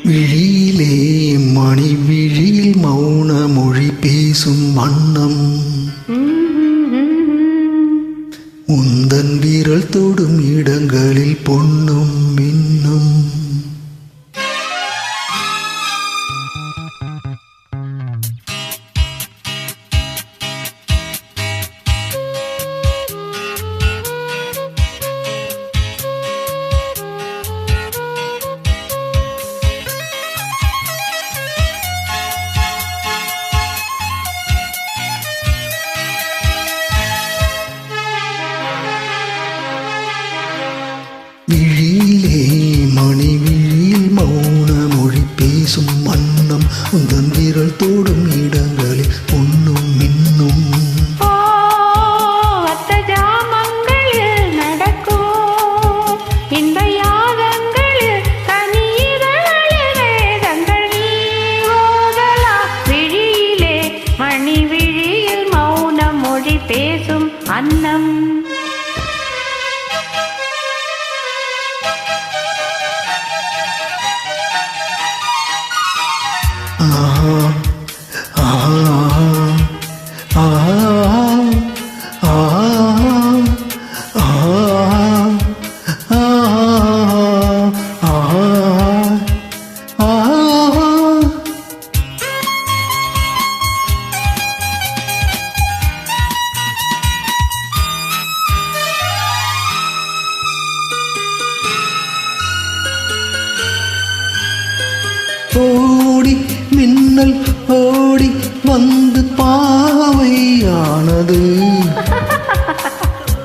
விழியிலே மணி விழியில் மௌன மொழி பேசும் வண்ணம் உந்தன் வீரல் தொடும் இடங்களில் பொன்னும் மின்னும். விழியிலே மணி விழியில் மௌன மொழி பேசும் வண்ணம் உந்தன் விரல் தோடும் இடங்களில் பொன்னும் மின்னும். பேசும் அன்னம் ஓடி மின்னல் ஓடி வந்து பாவையானது.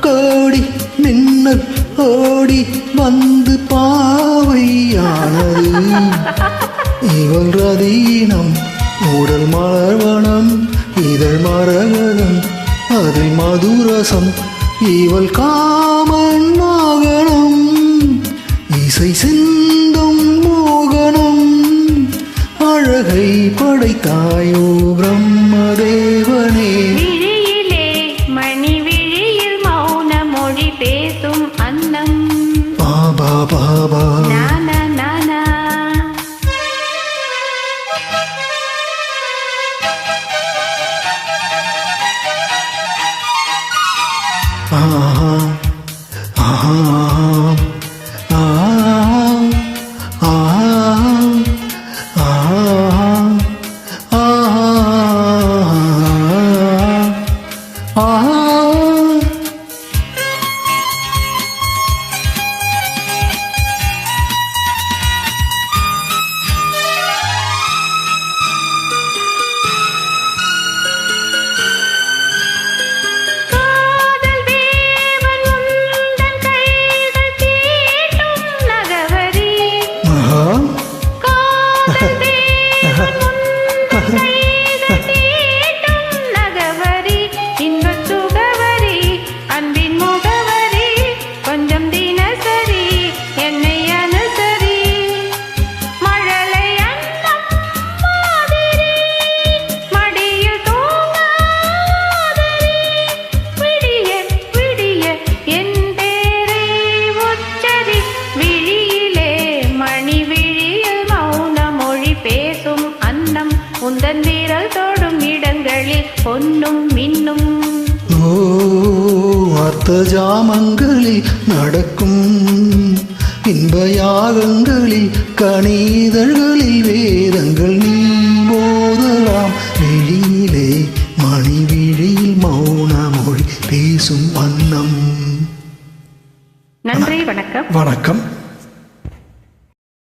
கோடி மின்னல் ஓடி வந்து பாவையானது. இவள் ரதீனம் உடல் மலர்வனம் இதழ் மரகதம் அதில் மதுரசம். இவள் காமன் மகனம் இசை சிந்தும் மோகனம். அழகை படைத்தாயோ பிரம்மதேவனே. விழியிலே மணி விழியில் மௌன மொழி பேசும் அன்னம். பாபா பாபா நானா நானா ஆஹா ஆஹா உந்தன் வீரல் தோடும் இடங்களில் பொன்னும் மின்னும். ஓ அர்த்த ஜாமங்களில் நடக்கும் இன்ப யாகங்களில் கணிதழ்களில் வேதங்கள் நீ போதலாம். விழியிலே மணி விழியில் மௌன மொழி பேசும் வண்ணம். நன்றி, வணக்கம். வணக்கம்.